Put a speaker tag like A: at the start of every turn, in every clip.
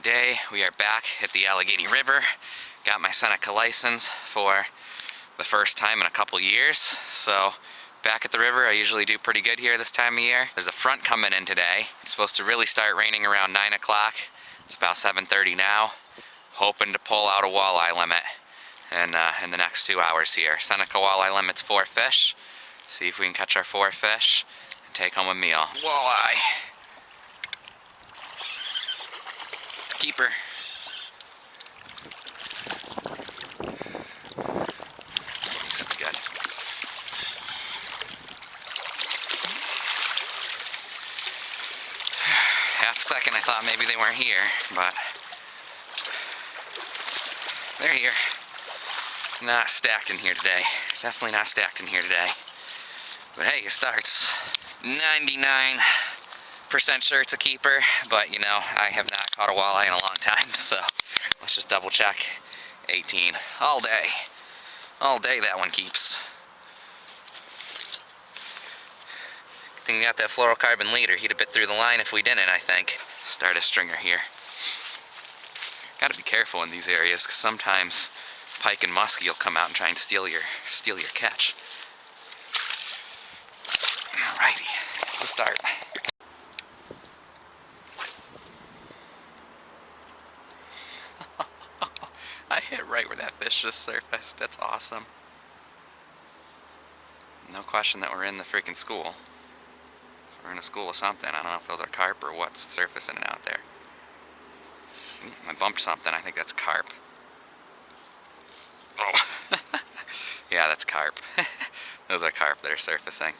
A: day. We are back at the Allegheny River. Got my Seneca license for the first time in a couple years. So back at the river, I usually do pretty good here this time of year. There's a front coming in today. It's supposed to really start raining around 9 o'clock. It's about 7:30 now. Hoping to pull out a walleye limit in the next 2 hours here. Seneca walleye limit's 4 fish. See if we can catch our 4 fish and take home a meal. Walleye. Keeper. He's looking good. Half a second I thought maybe they weren't here, but they're here. Not stacked in here today. Definitely not stacked in here today. But hey, it starts. 99% sure it's a keeper, but you know, I have not caught a walleye in a long time, so let's just double check. 18. All day. All day that one keeps. Good thing we got that fluorocarbon leader. He'd have bit through the line if we didn't, I think. Start a stringer here. Gotta be careful in these areas, because sometimes pike and muskie will come out and try and steal your catch. Alrighty, it's a start. I hit right where that fish just surfaced. That's awesome. No question that we're in the freaking school. We're in a school of something. I don't know if those are carp or what's surfacing out there. I bumped something. I think that's carp. Oh. Yeah, that's carp. Those are carp that are surfacing.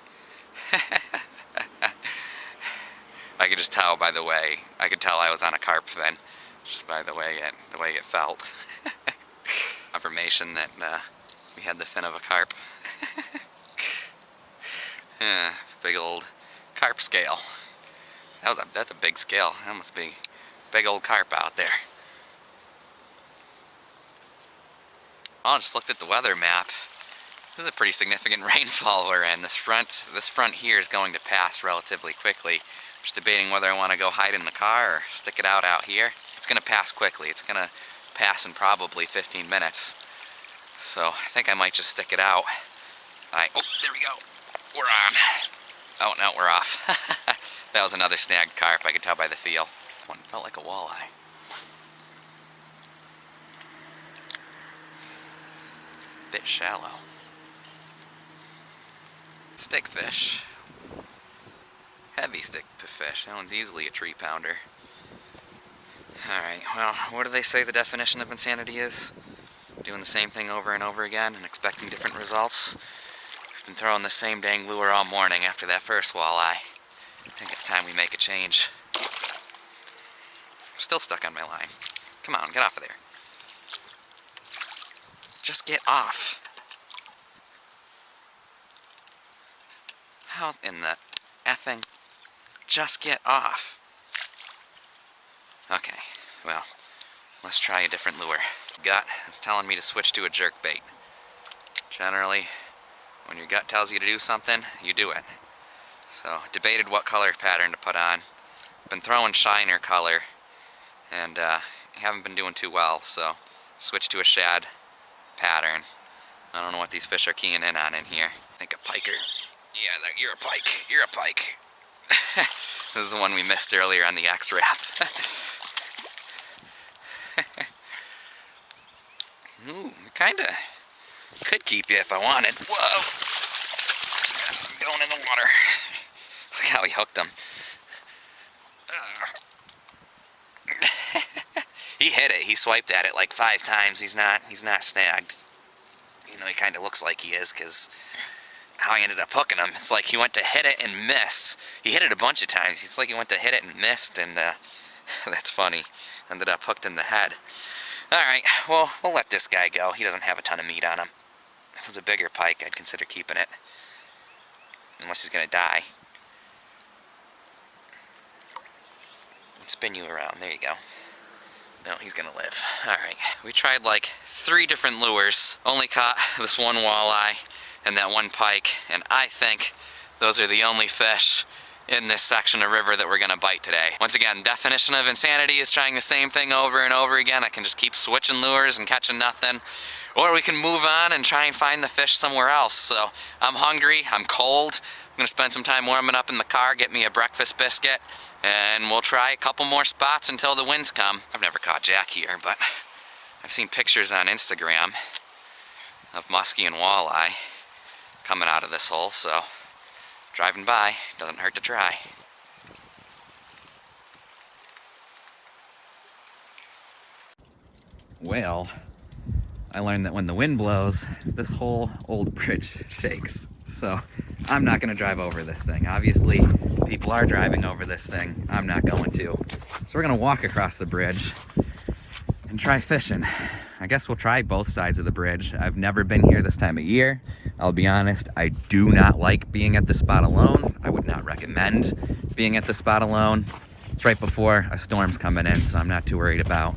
A: I could just tell by the way. I could tell I was on a carp fin, just by the way it felt. Confirmation that we had the fin of a carp. Big old carp scale. That's a big scale. That must be big old carp out there. I just looked at the weather map. This is a pretty significant rainfall we're in. This front here is going to pass relatively quickly. Just debating whether I want to go hide in the car or stick it out here. It's going to pass quickly. It's going to pass in probably 15 minutes. So I think I might just stick it out. Oh, there we go. We're on. Oh, no, we're off. That was another snagged carp. I could tell by the feel. One felt like a walleye. Bit shallow. Stick fish. Heavy stick fish. That one's easily a tree pounder. Alright, well, what do they say the definition of insanity is? Doing the same thing over and over again and expecting different results. We've been throwing the same dang lure all morning after that first walleye. I think it's time we make a change. I'm still stuck on my line. Come on, get off of there. Just get off. How in the effing? Just get off. Okay, well, let's try a different lure. Gut is telling me to switch to a jerkbait. Generally, when your gut tells you to do something, you do it. So, debated what color pattern to put on. Been throwing shiner color, and haven't been doing too well, so switch to a shad pattern. I don't know what these fish are keying in on in here. I think a piker. Yeah, you're a pike. You're a pike. This is the one we missed earlier on the X-Wrap. Ooh, kinda could keep you if I wanted. Whoa! I'm going in the water. Look how he hooked him. He hit it. He swiped at it like 5 times. He's not snagged. You know, he kind of looks like he is, because how I ended up hooking him. It's like he went to hit it and missed. He hit it a bunch of times. It's like he went to hit it and missed, and that's funny. Ended up hooked in the head. Alright, well, we'll let this guy go. He doesn't have a ton of meat on him. If it was a bigger pike, I'd consider keeping it. Unless he's going to die. Spin you around. There you go. No, he's going to live. Alright, we tried like 3 different lures. Only caught this one walleye and that one pike. And I think those are the only fish in this section of river that we're gonna bite today. Once again, definition of insanity is trying the same thing over and over again. I can just keep switching lures and catching nothing. Or we can move on and try and find the fish somewhere else. So I'm hungry, I'm cold. I'm gonna spend some time warming up in the car, get me a breakfast biscuit, and we'll try a couple more spots until the winds come. I've never caught jack here, but I've seen pictures on Instagram of muskie and walleye coming out of this hole, so driving by, doesn't hurt to try. Well, I learned that when the wind blows, this whole old bridge shakes. So I'm not gonna drive over this thing. Obviously, people are driving over this thing. I'm not going to. So we're gonna walk across the bridge and try fishing. I guess we'll try both sides of the bridge. I've never been here this time of year. I'll be honest, I do not like being at this spot alone. I would not recommend being at this spot alone. It's right before a storm's coming in, so I'm not too worried about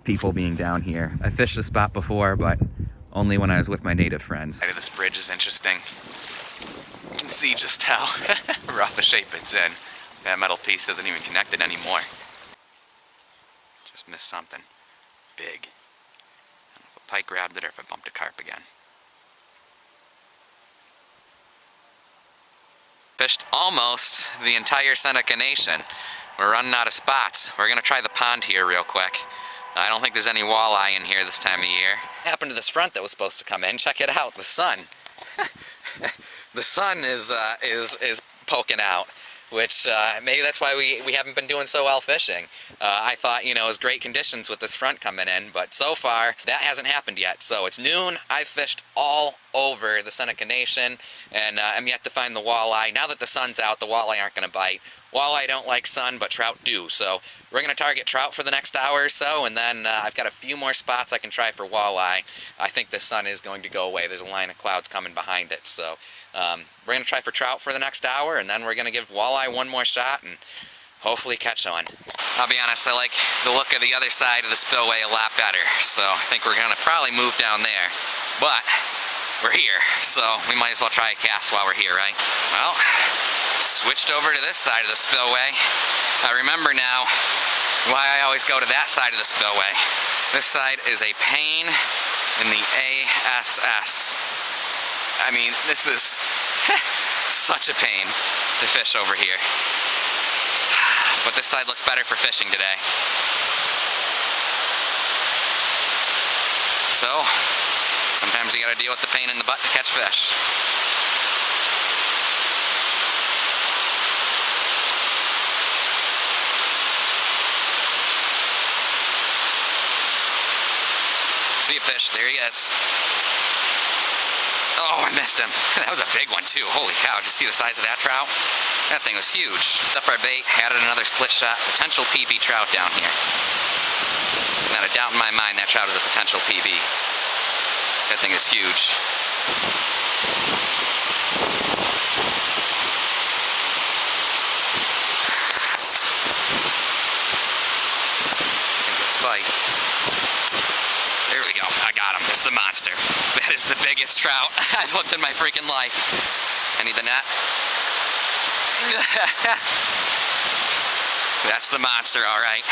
A: people being down here. I fished this spot before, but only when I was with my native friends. This bridge is interesting. You can see just how rough a shape it's in. That metal piece isn't even connected anymore. Just missed something big. I don't know if a pike grabbed it or if I bumped a carp again. Fished almost the entire Seneca Nation. We're running out of spots. We're gonna try the pond here real quick. I don't think there's any walleye in here this time of year. What happened to this front that was supposed to come in? Check it out, the sun. The sun is poking out, which maybe that's why we haven't been doing so well fishing. I thought, you know, it was great conditions with this front coming in, but so far that hasn't happened yet. So it's noon. I've fished all over the Seneca Nation, and I'm yet to find the walleye. Now that the sun's out, the walleye aren't going to bite. Walleye don't like sun, but trout do. So we're going to target trout for the next hour or so, and then I've got a few more spots I can try for walleye. I think the sun is going to go away. There's a line of clouds coming behind it. So we're going to try for trout for the next hour, and then we're going to give walleye one more shot and hopefully catch one. I'll be honest, I like the look of the other side of the spillway a lot better. So I think we're going to probably move down there. But we're here, so we might as well try a cast while we're here, right? Well, switched over to this side of the spillway. I remember now why I always go to that side of the spillway. This side is a pain in the ASS. I mean, this is such a pain to fish over here. But this side looks better for fishing today. So, sometimes you gotta deal with the pain in the butt to catch fish. See a fish, there he is. Oh, I missed him. That was a big one too. Holy cow, did you see the size of that trout? That thing was huge. Up our bait, added another split shot, potential PB trout down here. Not a doubt in my mind that trout is a potential PB. That thing is huge. Bite. There we go. I got him. It's the monster. That is the biggest trout I've hooked in my freaking life. I need the net. That's the monster, all right.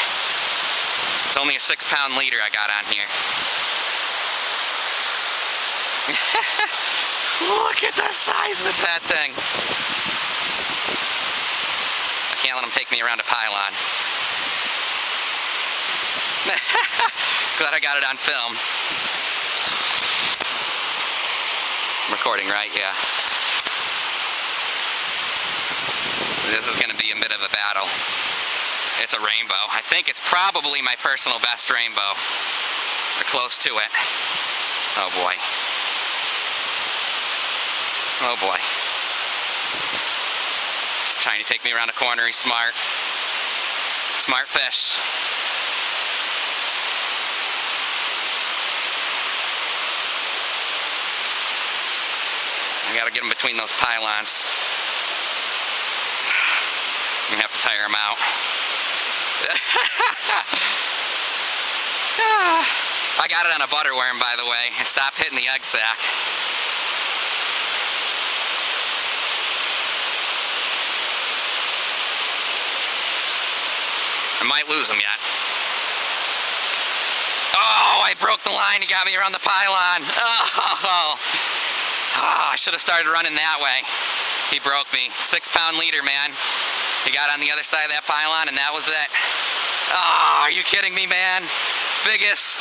A: It's only a 6-pound leader I got on here. Look at the size of that thing. I can't let him take me around a pylon. Glad I got it on film. I'm recording, right? Yeah. This is going to be a bit of a battle. It's a rainbow. I think it's probably my personal best rainbow. Or close to it. Oh boy. Oh boy. Just trying to take me around a corner. He's smart. Smart fish. I gotta get him between those pylons. I'm gonna have to tire him out. I got it on a butterworm, by the way. Stop hitting the egg sac. might lose him yet. Oh, I broke the line. He got me around the pylon. Oh, I should have started running that way. He broke me. 6-pound leader, man. He got on the other side of that pylon, and that was it. Oh, are you kidding me, man? Biggest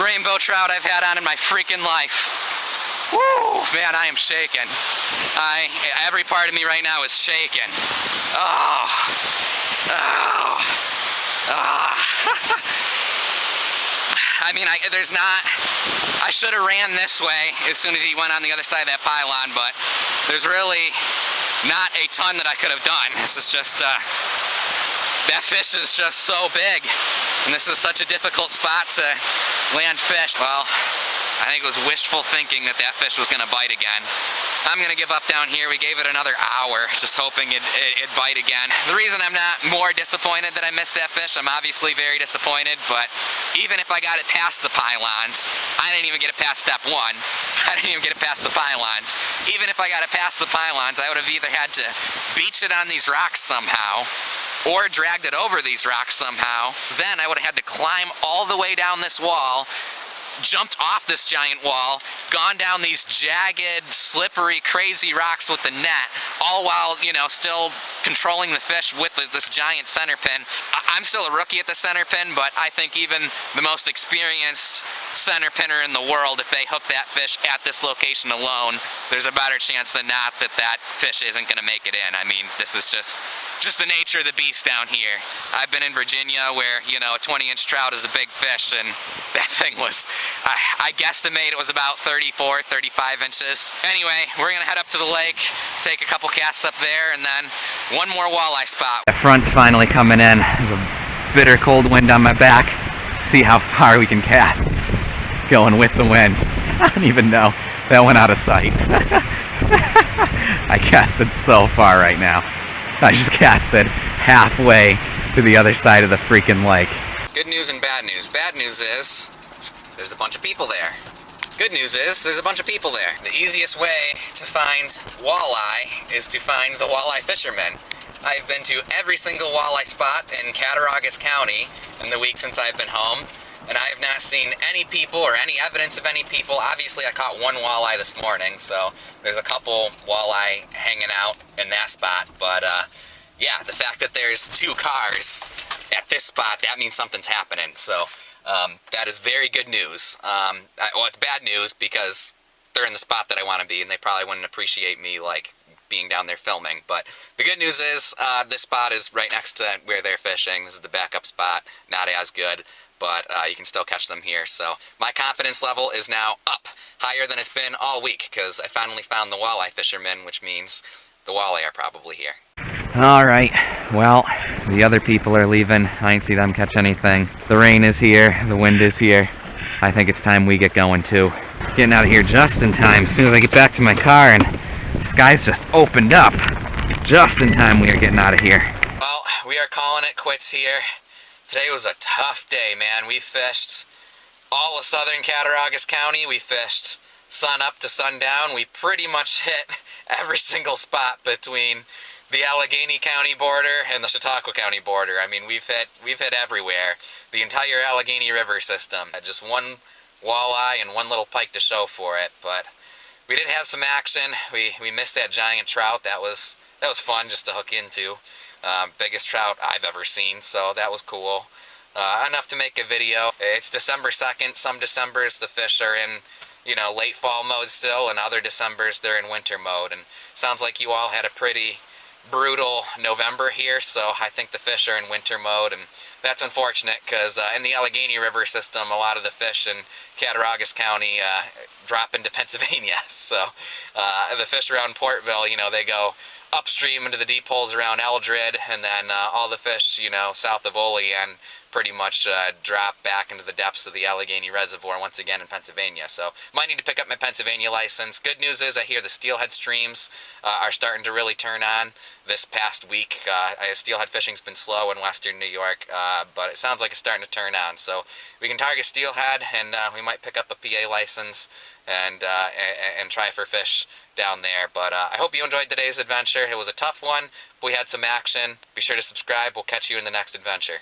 A: rainbow trout I've had on in my freaking life. Woo, man, I am shaking. Every part of me right now is shaking. Oh. I mean, I should have ran this way as soon as he went on the other side of that pylon, but there's really not a ton that I could have done. This is just, that fish is just so big, and this is such a difficult spot to land fish. Well, I think it was wishful thinking that that fish was going to bite again. I'm going to give up down here. We gave it another hour, just hoping it'd bite again. The reason I'm not more disappointed that I missed that fish, I'm obviously very disappointed, but even if I got it past the pylons, I didn't even get it past step 1. I didn't even get it past the pylons. Even if I got it past the pylons, I would have either had to beach it on these rocks somehow, or dragged it over these rocks somehow. Then I would have had to climb all the way down this wall, jumped off this giant wall, gone down these jagged, slippery, crazy rocks with the net, all while, you know, still controlling the fish with this giant center pin. I'm still a rookie at the center pin, but I think even the most experienced center pinner in the world, if they hook that fish at this location alone, there's a better chance than not that that fish isn't going to make it in. I mean, this is just the nature of the beast down here. I've been in Virginia where, you know, a 20-inch trout is a big fish, and that thing was, I guesstimate it was about 34, 35 inches. Anyway, we're going to head up to the lake, take a couple casts up there, and then one more walleye spot. The front's finally coming in. There's a bitter cold wind on my back. See how far we can cast. Going with the wind. I don't even know. That went out of sight. I casted so far right now. I just casted halfway to the other side of the freaking lake. Good news and bad news. Bad news is there's a bunch of people there. Good news is there's a bunch of people there. The easiest way to find walleye is to find the walleye fishermen. I've been to every single walleye spot in Cattaraugus County in the week since I've been home, and I have not seen any people or any evidence of any people. Obviously, I caught one walleye this morning, so there's a couple walleye hanging out in that spot. But yeah, the fact that there's 2 cars at this spot, that means something's happening. So that is very good news. Well, it's bad news because they're in the spot that I want to be, and they probably wouldn't appreciate me like being down there filming. But the good news is this spot is right next to where they're fishing. This is the backup spot, not as good, but you can still catch them here. So my confidence level is now up, higher than it's been all week, because I finally found the walleye fishermen, which means the walleye are probably here. Alright, well, the other people are leaving. I ain't see them catch anything. The rain is here, the wind is here. I think it's time we get going too. Getting out of here just in time. As soon as I get back to my car and the sky's just opened up. Just in time we are getting out of here. Well, we are calling it quits here. Today was a tough day, man. We fished all of southern Cattaraugus County. We fished sun up to sundown. We pretty much hit every single spot between the Allegheny County border and the Chautauqua County border. I mean, we've hit everywhere. The entire Allegheny River system. Had just one walleye and one little pike to show for it, but we did have some action. We missed that giant trout. That was fun just to hook into. Biggest trout I've ever seen, so that was cool. Enough to make a video. It's December 2nd. Some Decembers the fish are in, you know, late fall mode still, and other Decembers they're in winter mode. And sounds like you all had a pretty brutal November here, so I think the fish are in winter mode, and that's unfortunate because in the Allegheny River system, a lot of the fish in Cattaraugus County drop into Pennsylvania. So the fish around Portville, you know, they go upstream into the deep holes around Eldred, and then all the fish, you know, south of Olean pretty much drop back into the depths of the Allegheny Reservoir once again in Pennsylvania. So might need to pick up my Pennsylvania license. Good news is I hear the steelhead streams are starting to really turn on this past week. Steelhead fishing's been slow in western New York, but it sounds like it's starting to turn on. So we can target steelhead, and we might pick up a PA license and try for fish down there. But I hope you enjoyed today's adventure. It was a tough one, but we had some action. Be sure to subscribe. We'll catch you in the next adventure.